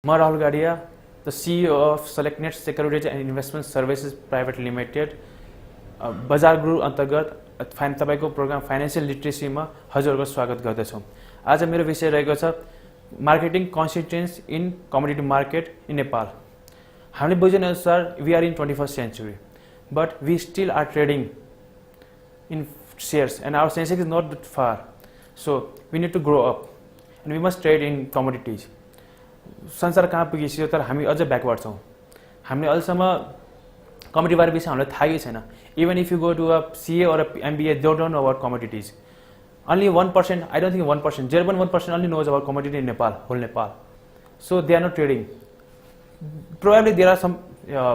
म राहुल गाडिया, the CEO of SelectNet Securities and Investment Services Private Limited, बजार group अन्तर्गत तपाईको प्रोग्राम फाइनेन्शियल लिटरेसीमा हजुरहरुको स्वागत गर्दछौं। आज मेरो विषय रहेको छ marketing consistence in commodity market in Nepal. हामीले बुझे अनुसार we are in 21st century, but we still are trading in shares and our sense is not that far. So we need to grow up and we must trade in commodities. संसार कहाँ पुगिसक्यो तर हामी अझ backward छौं। हामीले अहिलेसम्म commodity बारे विषय हामीलाई थाहै छैन। Even if you go to a CA or MBA, they don't know about commodities. Only 1%, I don't think 1%, 0.1% only knows about commodity in Nepal, whole Nepal. So they are not trading. Probably there are some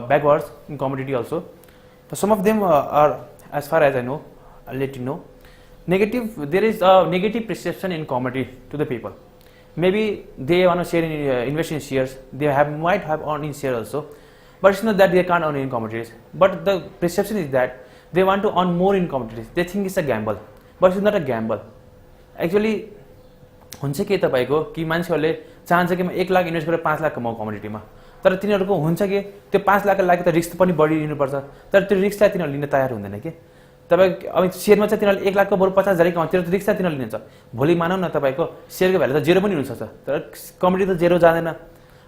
backwards in commodity also. But some of them are, as far as I know, I'll let you know. There is a negative perception in commodity to the people. Maybe they want to share invest in shares. They might have earned in share also, but it's not that they can't earn in commodities. But the perception is that they want to earn more in commodities. They think it's a gamble, but it's not a gamble. Actually, हुन्छ के तपाईको कि मान्छेहरुले चाहन्छ कि म 1 lakh invest गरेर 5 लाख कमाऊ कमोडिटीमा, तर तिनीहरुको हुन्छ कि त्यो 5 लाखको लागि त रिस्क पनि बढी लिनु पर्छ, तर त्यो रिस्कलाई तिनीहरुले लिन तयार हुँदैन के। तपाई अब शेयरमा चाहिँ तिनीहरुले 1 लाखको बरु 50,000 कमाउँछ, त्यो रिस्क चाहिँ तिनीहरुले लिन्छ। भोलि मानौ न तपाईको शेयरको भ्यालु त जेरो पनि हुन सक्छ, तर कमोडिटी त जेरो जाँदैन।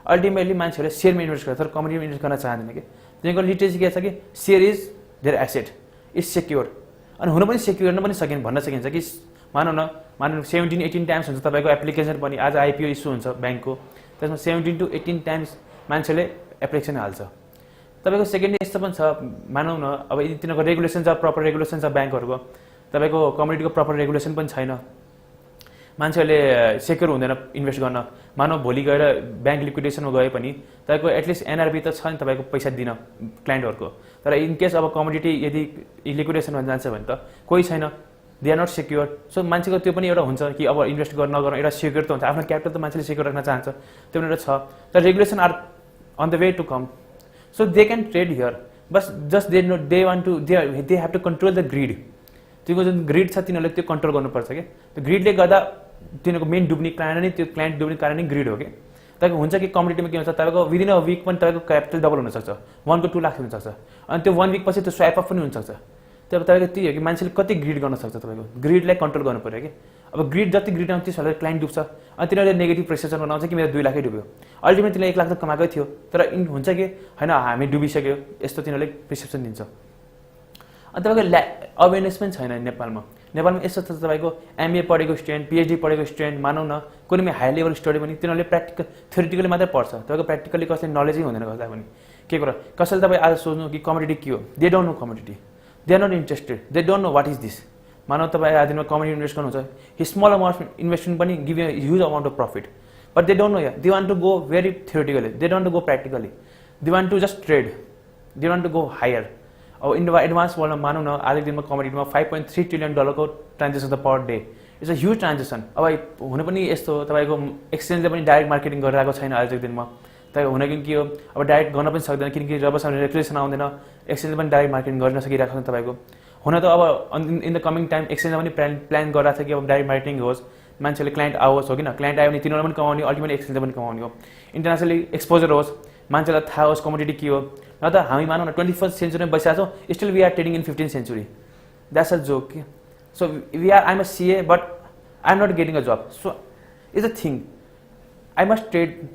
अल्टिमेटली मान्छेहरुले शेयरमा इन्भेस्ट गर्छ तर कमोडिटीमा इन्भेस्ट गर्न चाहदैन के। तिनीहरुको लिटरेसी के छ कि share is their asset, is secure. अनि हुन पनि सेक्युर गर्न पनि सकिन्छ, भन्न सकिन्छ कि मानौ 17-18 टाइम्स हुन्छ तपाईको एप्लिकेसन पनि। आज आईपीओ इस्यु हुन्छ बैंकको, त्यसमा 17 to 18 टाइम्स मान्छेले एप्लिकेसन हाल्छ। तपाईको सेकेन्डली यस्तो पनि छ, मानौ न अब यदि तिनीहरुको रेगुलेसन छ, प्रपर रेगुलेसन छ बैंकहरुको, तपाईको कमोडिटीको प्रपर रेगुलेसन पनि छैन, मान्छेले सेक्युर हुँदैन इन्भेस्ट गर्न। मानौ भोलि गएर बैंक लिक्विडेसनमा गए पनि तपाईको एटलिस्ट एनआरबी त छ नि तपाईको पैसा दिन क्लाइन्टहरुको, तर इन केस अब कमोडिटी यदि लिक्विडेसनमा जान्छ भने त कोही छैन, they are not secure. So मान्छेको त्यो पनि एउटा हुन्छ कि अब इन्भेस्ट गर्न नगर्न एउटा सेक्युर त हुन्छ, आफ्नो क्यापिटल त मान्छेले सेक्युर राख्न चाहन्छ, त्यो पनि एउटा छ। तर regulation are on the way to come, so they can trade here, but just they have to control the greed. तिनीको जुन ग्रिड छ तिनीहरुले त्यो कन्ट्रोल गर्नुपर्छ के। त्यो ग्रिडले गर्दा तिनीको मेन डुब्ने कारण नै, त्यो क्लाइन्ट डुब्ने कारण नै ग्रिड हो के। तपाईको हुन्छ कि कमोडिटीमा के हुन्छ, तपाईको विदिन अ वीक पनि तपाईको क्यापिटल डबल हुन सक्छ, 1 to 2 लाख हुन सक्छ, अनि त्यो 1 वीक पछि त्यो स्वाइप अफ पनि हुन सक्छ। त्यो तपाईको त्यही हो कि मान्छेले कति ग्रिड गर्न सक्छ, तपाईको ग्रिडलाई कन्ट्रोल गर्नु पर्यो के। अब ग्रिड जति ग्रिड आउँछ त्यसले क्लाइन्ट डुब्छ, अनि तिनीहरुले नेगेटिभ प्रेसर बनाउँछ कि मेरो 2 लाखै डुब्यो। अल्टिमेटली तिनीले 1 लाख त कमाएकै थियो, तर हुन्छ कि हैन हामी डुबिसक्यो, यस्तो तिनीहरुले प्रेसेप्सन दिन्छ। अनि तपाईको अवेरनेस पनि छैन नेपालमा। नेपालमा यस्तो छ तपाईको एमए पढेको स्टुडेन्ट, पीएचडी पढेको स्टुडेन्ट, मानौ न कुनै हाई लेभल स्टडी पनि तिनीहरुले प्र्याक्टिकल थ्योरिटिकली मात्रै पढ्छ, तपाईको प्र्याक्टिकली कसैले नलेजै हुँदैन कसैलाई पनि के कुरा। कसैले तपाई आज सोच्नु कि कमोडिटी के हो, they don't know commodity, they are not interested, they don't know what is this. मानौ तपाई आदिनमा कमोडिटी इन्भेस्ट गर्नुहुन्छ, स्मल अमाउन्ट इन्भेस्टमेन्ट पनि give a huge amount of profit, but they don't know, they want to go very theoretically, they don't go practically, they want to just trade, they want to go higher. अब advance वर्ल्डमा मानौ न आजको दिनमा कमोडिटीमा $5.3 trillion को transaction त per day, it's a huge transaction. अब हुन पनि यस्तो तपाईको एक्सचेन्जले पनि डाइरेक्ट मार्केटिङ गरिरहेको छैन आजको दिनमा। तपाईको हुन कि हो, अब डाइरेक्ट गर्न पनि सक्दैन किनकि जबसम्म रेगुलेसन आउँदैन एक्सचेन्जले पनि डाइरेक्ट मार्केटिङ गर्न सकिरहेको छैन तपाईको। हुन त अब इन द कमिङ टाइम एक्सचेन्जले पनि प्लान गरिरहेको छ कि अब डाइरेक्ट मार्केटिङ होस्, मान्छेले क्लाइन्ट आओस्, हो किन, क्लाइन्ट आयो भने तिनीहरुले पनि कमाउने, अल्टिमेटली एक्सचेन्जले पनि कमाउने हो, इन्टरनेसनली एक्सपोजर होस्, मान्छेलाई थाहा होस् कमोडिटी के हो। न त हामी मानौ न 21st century मा बसिरहेको छौं, still we are trading in 15th century, that's a joke. So I am a CA but I am not getting a job, so it's a thing, I must trade,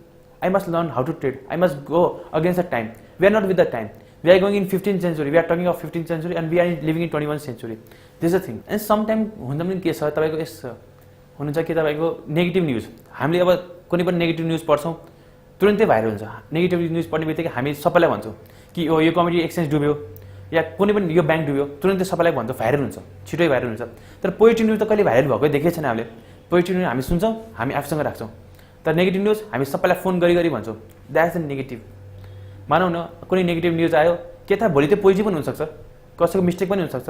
I must learn how to trade, I must go against the time. We are not with the time, we are going in 15th century, we are talking of 15th century and we are living in 21st century, this a thing. And some time हुँदा पनि के छ तपाईको यस्तो हुनुहुन्छ कि तपाईको negative news, हामीले अब कुनै पनि नेगेटिभ न्यूज पढ्छौं तुरुन्तै भाइरल हुन्छ। नेगेटिभ न्यूज पढ्ने बित्तिकै हामी सबैलाई भन्छौं कि यो कमोडिटी एक्सचेन्ज डुब्यो या कुनै पनि यो बैंक डुब्यो, तुरुन्तै सबैलाई भन्छौं, भाइरल हुन्छ, छिटै भाइरल हुन्छ। तर पोजिटिभ न्यूज त कहिले भाइरल भएकै देखेको छैन हामीले। पोजिटिभ न्यूज हामी सुन्छौं, हामी आफूसँग राख्छौं, तर नेगेटिभ न्यूज हामी सबैलाई फोन गरी भन्छौं, द्याट्स द नेगेटिभ। मानौ न कुनै नेगेटिभ न्यूज आयो, के थाहा भोलि त्यो पोजिटिभ पनि हुन सक्छ, कसैको मिस्टेक पनि हुन सक्छ,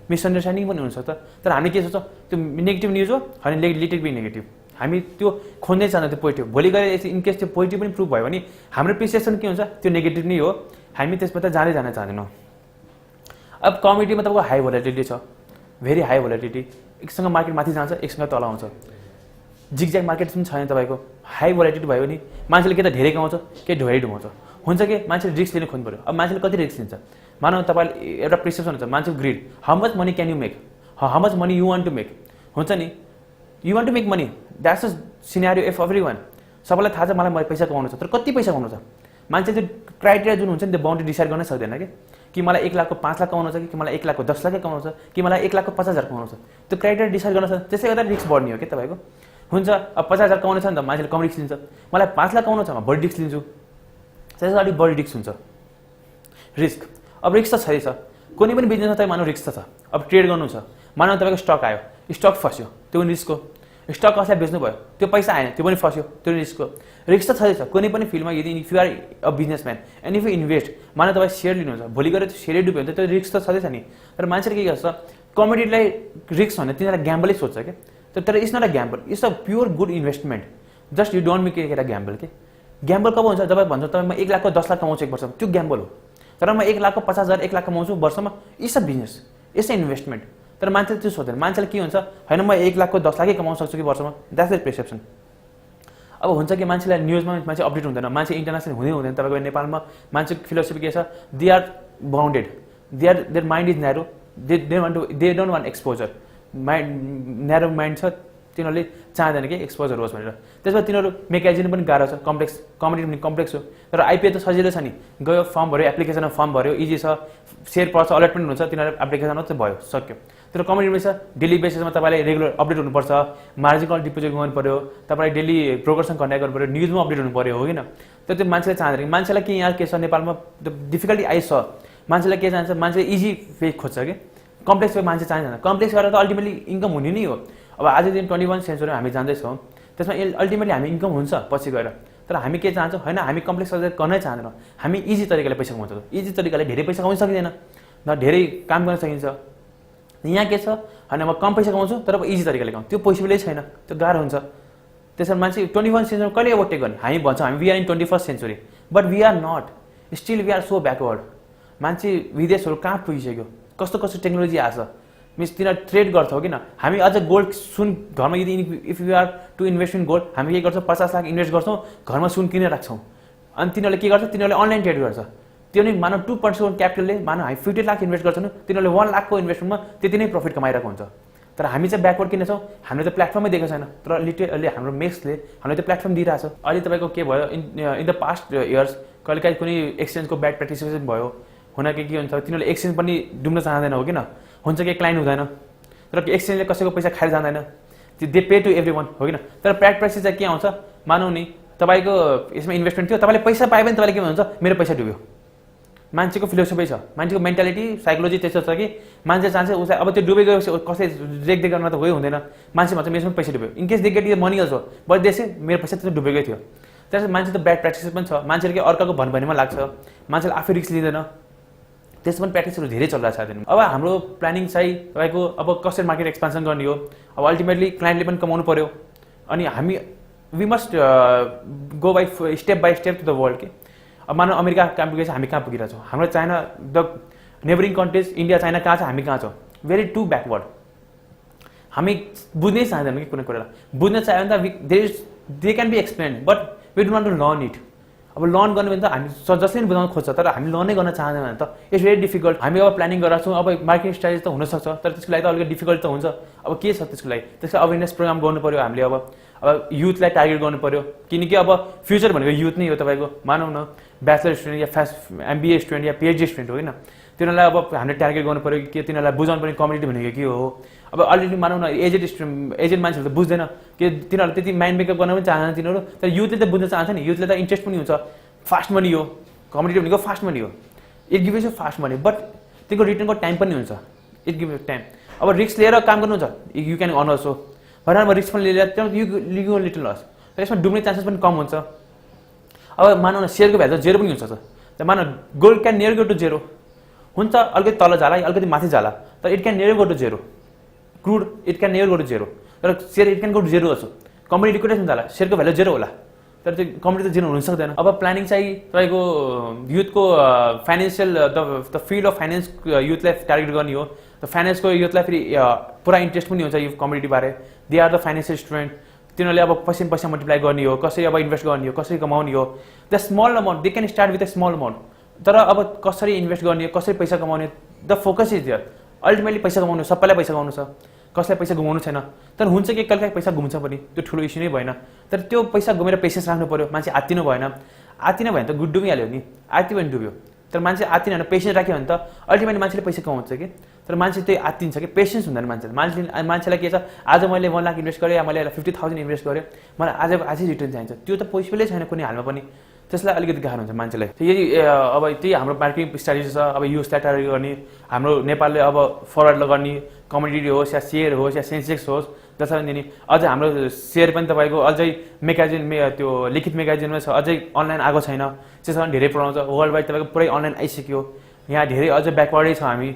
मिसअन्डरस्ट्यान्डिङ पनि हुन सक्छ, तर हामी के सोच्छौं त्यो नेगेटिभ न्यूज हो अनि लिटिल बी नेगेटिभ, हामी त्यो खोज्नै चाहन्छ त्यो पोजिटिभ। भोलि गएर इनकेस त्यो पोजिटिभ पनि प्रुभ भयो भने हाम्रो प्रिसिएसन के हुन्छ, त्यो नेगेटिभ नै हो, हामी त्यसबाट जान चाहदैनौँ। अब कमोडिटीमा तपाईको हाई भोलेटिलिटी छ, भेरी हाई भोलेटिलिटी, एकसँग मार्केट माथि जान्छ, एकसँग तल आउँछ, जिगज्याग मार्केट पनि छैन तपाईको। हाई भोलाटिलिटी भयो नि मान्छेले के त धेरै कमाउँछ के धेरै डुबाउँछ हुन्छ कि मान्छेले रिस्क लिन खोज्नु पऱ्यो अब मान्छेले कति रिस्क लिन्छ मानव तपाईँले एउटा प्रिसेप्सन हुन्छ मान्छेको greed how much money can you make how much money you want to make हुन्छ नि you want to make money that's a scenario of every one सबैलाई थाहा छ मलाई पैसा कमाउनु छ तर कति पैसा कमाउनु छ मान्छे त्यो क्राइटेरिया जुन हुन्छ नि त्यो बाउन्ड्री डिसाइड गर्न सक्दैन कि मलाई 1 लाखको 5 लाख कमाउनु छ कि मलाई 1 लाखको 10 लाख कमाउनु छ कि मलाई 1 लाखको 50,000 कमाउनु छ त्यो क्राइटेरिया डिसाइड गर्न सक्छ त्यसै गर्दा रिस्क बढ्ने हो कि तपाईँको हुन्छ अब 50,000 कमाउनु छ नि त मान्छेले कम रिस्क लिन्छ मलाई 5 लाख कमाउनु छ म बढी रिस्क लिन्छु त्यसै अलिक बढी रिस्क हुन्छ रिस्क अब रिस्क त छैछ कुनै पनि बिजनेसमा तपाईँ मानव रिस्क त छ अब ट्रेड गर्नु छ मानव तपाईँको स्टक आयो स्टक फस्यो त्यो पनि रिस्क हो स्टक कसैलाई बेच्नु भयो त्यो पैसा आएन त्यो पनि फस्यो त्यो रिस्क हो रिस्क त छैछ कुनै पनि फिल्डमा यदि if you are a businessman and if you invest मानव तपाईँ सेयर लिनुहुन्छ भोलि गएर त्यो सेयरै डुब्यो भने त्यो रिस्क त छँदैछ नि तर मान्छेले के गर्छ कमोडिटीलाई रिस्क भने तिनीहरूलाई ग्याम्बलै सोध्छ क्या तर it's not a gamble it's a pure good investment just you don't make एउटा ग्याम्बल के ग्याम्बल कब हुन्छ जब भन्छ तपाईँ म 1 लाखको 10 लाख कमाउँछु एक वर्षमा त्यो ग्याम्बल हो तर म 1 लाखको 50,000 1 लाख कमाउँछु वर्षमा it's a business it's a investment तर मान्छेले त्यो सोध्दैन मान्छेले के हुन्छ होइन म 1 लाखको 10 लाखै कमाउन सक्छु कि वर्षमा द्याट्स द पर्सेप्सन अब हुन्छ कि मान्छेलाई न्युजमा मान्छे अपडेट हुँदैन मान्छे इन्टरनेसनल हुँदैन तपाईँको नेपालमा मान्छेको फिलोसफी के छ they are bounded their mind is narrow they don't want exposure mind narrow mind छ तिनीहरूले चाहँदैन कि एक्सपोजर होस् भनेर त्यसमा तिनीहरू मेकाइजिन पनि गाह्रो छ कम्प्लेक्स कम्युनिटी पनि कम्प्लेक्स हो तर आइपिओ त सजिलो छ नि गयो फर्म भऱ्यो एप्लिकेसनमा फर्म भऱ्यो इजी छ सेयर पर्छ अलर्टमेन्ट हुन्छ तिनीहरू एप्लिकेसन मात्रै भयो सक्यो तर कम्युनिटीमा छ डेली बेसिसमा तपाईँलाई रेगुलर अपडेट हुनुपर्छ मार्जिन कल डिपोजिट गर्नु पऱ्यो तपाईँलाई डेली ब्रोकरसँग कन्ट्याक्ट गर्नु पऱ्यो न्युजमा अपडेट हुनु पऱ्यो हो किन तर त्यो मान्छेले चाहँदैन मान्छेलाई के यहाँ के छ नेपालमा डिफिकल्टी आइस छ मान्छेलाई के चाहन्छ मान्छेले इजी वे खोज्छ कि कम्प्लेक्स वे मान्छे चाहन्छ कम्प्लेक्स गरेर त अल्टिमेटली इन्कम हुने नै हो अब आजको दिन 21 सेन्चुरीमा हामी जाँदैछौँ त्यसमा अल्टिमेटली हामी इन्कम हुन्छ पछि गएर तर हामी के चाहन्छौँ होइन हामी कम्प्लेक्स गर्नै चाहँदैनौँ हामी इजी तरिकाले पैसा कमाउँछौँ इजी तरिकाले धेरै पैसा कमाउन सकिँदैन न धेरै काम गर्न सकिन्छ यहाँ के छ होइन म कम पैसा कमाउँछु तर अब इजी तरिकाले कमाउँ त्यो पोसिबलै छैन त्यो गाह्रो हुन्छ त्यसमा मान्छे 21 सेन्चुरी कहिले ओभरटेक गर्ने हामी भन्छौँ हामी we are in 21st century but we are not still we are so backward मान्छे विदेशहरू कहाँ पुगिसक्यो कस्तो कस्तो टेक्नोलोजी आछ मिन्स तिनीहरू ट्रेड गर्छौँ किन हामी अझ गोल्ड सुन घरमा यदि if you are to invest in gold हामी के गर्छौँ 50 लाख इन्भेस्ट गर्छौँ घरमा सुन किनेर राख्छौँ अनि तिनीहरूले के गर्छ तिनीहरूले अनलाइन ट्रेड गर्छ त्यो नै मानव 2% क्यापिटलले मानव हामी 50 लाख इन्भेस्ट गर्छौँ तिनीहरूले 1 लाखको इन्भेस्टमेन्टमा त्यति नै प्रफिट कमाइरहेको हुन्छ तर हामी चाहिँ ब्याकवर्ड किन छौँ हामीले त प्लेटफर्मै दिएको छैन तर लिटरली हाम्रो मेक्सले हामीले त्यो प्लेटफर्म दिइरहेछ अहिले तपाईँको के भयो इन द पास्ट इयर्स कहिलेकाहीँ कुनै एक्सचेन्जको ब्याड प्र्याक्टिसेस भयो हुन के हुन्छ तिनीहरूले एक्सचेन्ज पनि डुब्न चाहँदैन हो किन हुन्छ कि क्लाइन्ट हुँदैन तर एक्सचेन्जले कसैको पैसा खाएर जाँदैन they pay to every one हो किन तर ब्याड प्र्याक्टिस चाहिँ के आउँछ मानौ नि तपाईँको यसमा इन्भेस्टमेन्ट थियो तपाईँले पैसा पाए पनि तपाईँले के भन्नुहुन्छ मेरो पैसा डुब्यो मान्छेको फिलोसफी छ मान्छेको मेन्टालिटी साइकोलोजी त्यस्तो छ कि मान्छे चाहन्छ उसलाई अब त्यो डुबेको कसै रेखदेख गर्न त गयो हुँदैन मान्छे भन्छ मेरोमा पैसा डुब्यो in case they get money also but देश मेरो पैसा त डुबेकै थियो त्यसमा मान्छे त ब्याड प्र्याक्टिस पनि छ मान्छेले के अर्काको भनभनीमा लाग्छ मान्छेले आफै रिस्क लिँदैन त्यसमा पनि प्र्याक्टिसहरू धेरै चलिरहेको छ अब हाम्रो प्लानिङ चाहिँ तपाईँको अब कसरी मार्केट एक्सपान्सन गर्ने हो अब अल्टिमेटली क्लाइन्टले पनि कमाउनु पर्यो अनि हामी we must go by step to the world के अब मानव अमेरिका कहाँ पुगेछ हामी कहाँ पुगिरहेको छौँ हाम्रो China the neighbouring countries India China कहाँ छ हामी कहाँ छौँ भेरी टु ब्याकवर्ड हामी बुझ्नै चाहँदैन कि कुनै कुरालाई बुझ्न चाह्यो भने त they can be explain but we do not to learn it अब लर्न गर्ने भने त हामी जसले पनि बुझाउन खोज्छ तर हामी लर्नै गर्न चाहँदैन भने त इट्स भेरी डिफिकल्ट हामी अब प्लानिङ गरेर छौँ अब मार्केटिङ स्ट्राटेजी त हुनसक्छ तर त्यसको लागि त अलिकति डिफिकल्ट त हुन्छ अब के छ त्यसको लागि त्यसको अवेरनेस प्रोग्राम गर्नु पऱ्यो हामीले अब युथलाई टार्गेट गर्नु पऱ्यो किनकि अब फ्युचर भनेको युथ नै हो तपाईँको मानौ न ब्याचलर स्टुडेन्ट या एमबिए स्टुडेन्ट या पिएचडी स्टुडेन्ट हो होइन तिनीहरूलाई अब हामीले टार्गेट गर्नु पऱ्यो कि तिनीहरूलाई बुझाउनु पर्ने कम्युनिटी भनेको के हो अब अलरेडी मानौ न एजेड मान्छेहरू त बुझ्दैन कि तिनीहरूले त्यति माइन्ड मेकअप गर्न पनि चाहँदैन तिनीहरू तर युथले त बुझ्न चाहन्छ नि युथले त इन्ट्रेस्ट पनि हुन्छ फास्ट मनी हो कम्युनिटी भनेको फास्ट मनी हो it gives you fast money but त्यसको रिटर्नको टाइम पनि हुन्छ इट गिभ्स टाइम अब रिस्क लिएर काम गर्नुहुन्छ यु क्यान अर्न अल्सो भएर म रिस्क पनि लिएर यु लिटल लस तर यसमा डुब्ने चान्सेस पनि कम हुन्छ अब मानौ न सेयरको भ्यालु त जेरो पनि हुन्छ त मानौ gold can near go to zero हुन्छ अलिकति तल जाला अलिकति माथि जाला तर it can near go to zero crude it can near go to zero तर share it can go to zero also community कुनै जाला सेयरको भ्यालु जेरो होला तर त्यो कम्युनिटी त जेरो हुन सक्दैन अब प्लानिङ चाहिँ तपाईँको युथको financial the field of finance युथलाई टार्गेट गर्ने हो त फाइनेन्सको युथलाई फेरि पुरा इन्ट्रेस्ट पनि हुन्छ यो कम्युनिटीबारे they are the financial student तिनीहरूले अब पैसा मल्टिप्लाई गर्ने हो, कसरी अब इन्भेस्ट गर्ने हो, कसरी कमाउने हो। The small amount they can start with a small amount. तर अब कसरी इन्भेस्ट गर्ने, कसरी पैसा कमाउने, the focus is there. Ultimately पैसा कमाउनु, सबैलाई पैसा कमाउनु छ, कसलाई पैसा गुमाउनु छैन। तर हुन्छ कि कहिलेकाहीँ पैसा गुम्छ पनि, त्यो ठुलो इस्यु नै भएन। तर त्यो पैसा गुमेर पेसेन्स राख्नु पर्यो। मान्छे आत्तिनु भएन, आत्तिन भयो भने त डुबिहाल्यो नि, आत्ति पनि डुब्यो। तर मान्छे आत्तिन होइन, पेसेन्स राख्यो भने त अल्टिमेटली मान्छेले पैसा कमाउँछ कि। तर मान्छे त्यही आत्तिन्छ कि, पेसेन्स हुँदैन मान्छेलाई के छ, आज मैले 1 लाख इन्भेस्ट गरेँ या मैले 50,000 इन्भेस्ट गरेँ, मलाई आजै रिटर्न चाहिन्छ, त्यो त पोसिबलै छैन कुनै हालमा पनि। त्यसलाई अलिकति गाह्रो हुन्छ मान्छेलाई। यदि अब त्यही हाम्रो मार्केटिङ स्ट्राटेजी छ, अब युएसलाई टार्गेट गर्ने, हाम्रो नेपालले अब फरवर्ड गर्ने, कमोडिटी होस् या सेयर होस् या सेन्सेक्स होस्, जसरी नि अझ हाम्रो सेयर पनि तपाईँको अझै त्यो लिखित मेगाजिनमा छ, अझै अनलाइन आएको छैन। त्यसमा धेरै प्रब्लम छ। वर्ल्ड वाइड तपाईँको पुरै अनलाइन आइसक्यो, यहाँ धेरै अझ ब्याकवर्डै छ हामी।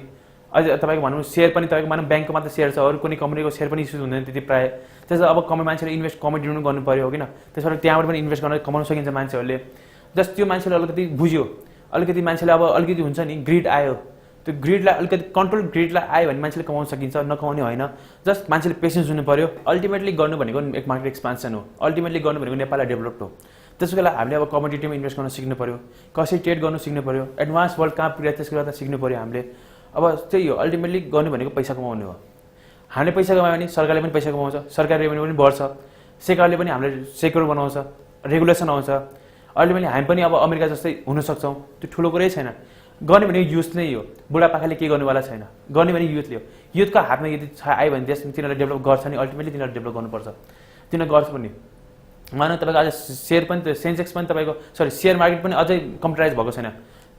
अझ तपाईँको भनौँ सेयर पनि तपाईँको भनौँ ब्याङ्कको मात्र सेयर छ, अरू कुनै कम्पनीको सेयर पनि इस्यु हुँदैन त्यति प्रायः। त्यसमा अब मान्छेले इन्भेस्ट कमोडिटी पनि गर्नु पऱ्यो हो किन, त्यसबाट त्यहाँबाट पनि इन्भेस्ट गर्न कमाउन सकिन्छ मान्छेहरूले। जस्ट त्यो मान्छेले अलिकति बुझ्यो, अलिकति मान्छेले अब अलिकति हुन्छ नि ग्रिड आयो, त्यो ग्रिडलाई अलिकति कन्ट्रोल ग्रिडलाई आयो भने मान्छेले कमाउन सकिन्छ, नकमाउने होइन। जस्ट मान्छेले पेसेन्स हुनु पऱ्यो। अल्टिमेटली गर्नु भनेको एक मार्केट एक्सपान्सन हो, अल्टिमेटली गर्नु भनेको नेपाललाई डेभलप हो। त्यसको लागि हामीले अब कमोडिटीमा इन्भेस्ट गर्न सिक्नु पऱ्यो, कसरी ट्रेड गर्नु सिक्नु पऱ्यो, एडभान्स वर्ल्ड कहाँ पुग्यो त्यसको गर्दा सिक्नु पऱ्यो हामीले। अब त्यही हो, अल्टिमेटली गर्नु भनेको पैसा कमाउनु हो। हामीले पैसा कमायो भने सरकारले पनि पैसा कमाउँछ, सरकारी रेभेन्यू पनि बढ्छ, सरकारले पनि हामीले सेक्युर बनाउँछ, रेगुलेसन आउँछ। अल्टिमेटली हामी पनि अब अमेरिका जस्तै हुन सक्छौँ, त्यो ठुलो कुरै छैन। गर्ने भनेको युथ नै हो, बुढापाकाले के गर्नुवाला छैन, गर्ने भने युथले हो। युथको हातमा यदि आयो भने देश तिनीहरूले डेभलप गर्छ नि, अल्टिमेटली तिनीहरूले डेभलप गर्नुपर्छ, तिनीहरू गर्छ पनि। मानव तपाईँको आज सेयर पनि सेन्सेक्स पनि तपाईँको सेयर मार्केट पनि अझै कम्प्युटराइज भएको छैन,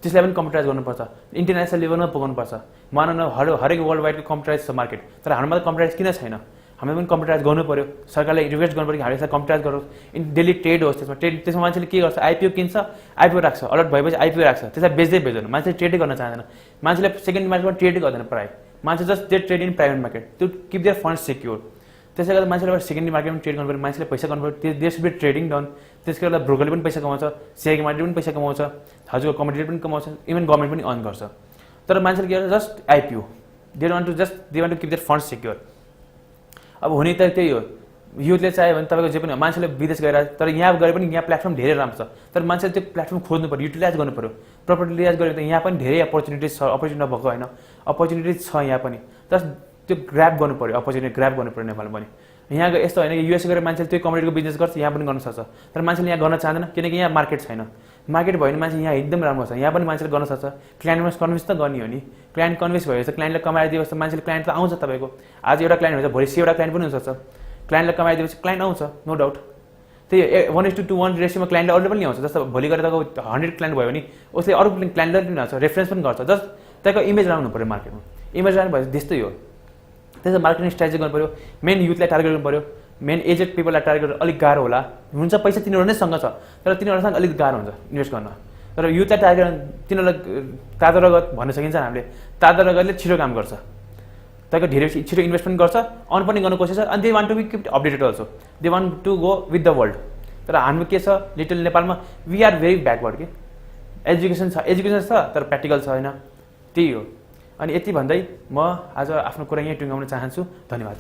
त्यसलाई पनि कम्प्युटराइज गर्नुपर्छ, इन्टरनेसनल लेभलमा पुगाउनुपर्छ। मानव न हरेक वर्ल्ड वाइडको कम्प्युटराइज छ मार्केट, तर हाम्रोमा त कम्प्युटराइज किन छैन? हामीले पनि कम्प्युटराइज गर्नु पऱ्यो, सरकारले रिक्वेस्ट गर्नु पऱ्यो कि हामीले यसलाई कम्प्युटराइज गरोस्। डेली ट्रेड होस्, त्यसमा मान्छेले के गर्छ, आइपिओ किन्छ, आइपिओ राख्छ, अलर्ट भएपछि आइपिओ राख्छ, त्यसलाई बेच्दैन। मान्छेले ट्रेडै गर्न चाहँदैन, मान्छेले सेकेन्ड मार्केटमा ट्रेडै गर्दैन प्रायः। मान्छे just they trade in private market to keep their fund secure. त्यसै गर्दा मान्छेले सेकेन्ड मार्केटमा ट्रेड गर्नु पऱ्यो, मान्छेले पैसा गर्नु पऱ्यो, देश बी ट्रेडिङ डन। त्यसको गर्दा ब्रोकरले पनि पैसा कमाउँछ, सेयर मार्केट पनि पैसा कमाउँछ, हजुरको कमोडिटी पनि कमाउँछ, इभन गभर्मेन्ट पनि अर्न गर्छ। तर मान्छेले के गर्छ, just IPO, they want to keep their fund secure. अब हुने त त्यही हो, युथले चाह्यो भने तपाईँको जे पनि मान्छेले विदेश गएर, तर यहाँ गएर पनि यहाँ प्लेटफर्म धेरै राम्रो छ, तर मान्छेले त्यो प्लेटफर्म खोज्नु पऱ्यो, युटिलाइज गर्नु पऱ्यो। प्रपर युटिलाइज गऱ्यो भने यहाँ पनि धेरै अपर्च्युनिटिज छ, अपर्च्युनिटी नभएको होइन, अपर्च्युनिटिज छ यहाँ पनि। जस्ट त्यो ग्राब गर्नु पऱ्यो, अपर्च्युनिटी ग्राब गर्नु पऱ्यो नेपालमा पनि। यहाँ यस्तो होइन कि युएसए गएर मान्छेले त्यो कमोडिटीको बिजनेस गर्छ, यहाँ पनि गर्न सक्छ, तर मान्छेले यहाँ गर्न चाहँदैन, किनकि यहाँ मार्केट छैन। मार्केट भयो भने मान्छे यहाँ एकदम राम्रो छ, यहाँ पनि मान्छेले गर्न सक्छ। क्लाइन्टमा कन्भिन्स त गर्ने हो नि, क्लाइन्ट कन्भिन्स भएपछि क्लाइन्टलाई कमाइदिएपछि मान्छेले क्लाइन्ट त आउँछ तपाईँको। आज एउटा क्लाइन्ट हुन्छ, भोलि 100 वटा क्लाइन्ट पनि हुनसक्छ। क्लाइन्टलाई कमाइदिएपछि क्लाइन्ट आउँछ, नो डाउट। त्यही 1:1 रेसियोमा क्लाइन्टले अरू पनि आउँछ। जस्तो भोलि गएर तपाईँको 100 क्लाइन्ट भयो भने उसले अरू क्लाइन्टलाई पनि आउँछ, रेफरेन्स पनि गर्छ। जस्ट त्यहाँको इमेज राम्रो पऱ्यो मार्केटमा, इमेज राम्रो भएपछि त्यस्तै हो। त्यसो मार्केटिङ स्ट्राटेजी गर्नु पऱ्यो, मेन युथलाई टार्गेट गर्नु पऱ्यो, मेन एजेड पिपललाई टार्गेट गर्नु अलिक गाह्रो होला। हुन्छ पैसा तिनीहरू नै सँग छ, तर तिनीहरूसँग अलिक गाह्रो हुन्छ इन्भेस्ट गर्न। तर युथलाई टार्गेट तिनीहरूलाई ताजा रगत भन्न सकिन्छ हामीले, ताजा रगतले छिटो काम गर्छ, तपाईँको धेरै छिटो इन्भेस्ट पनि गर्छ, अर्न पनि गर्न कोसिस गर्छ, अनि they want to be keep updated also, they want to go with the world. तर हाम्रो के छ, लिटल नेपालमा वी आर भेरी ब्याकवर्ड के। एजुकेसन छ तर प्र्याक्टिकल छैन, त्यही हो। अनि यति भन्दै म आज आफ्नो कुरा यहीँ टुङ्गाउन चाहन्छु। धन्यवाद।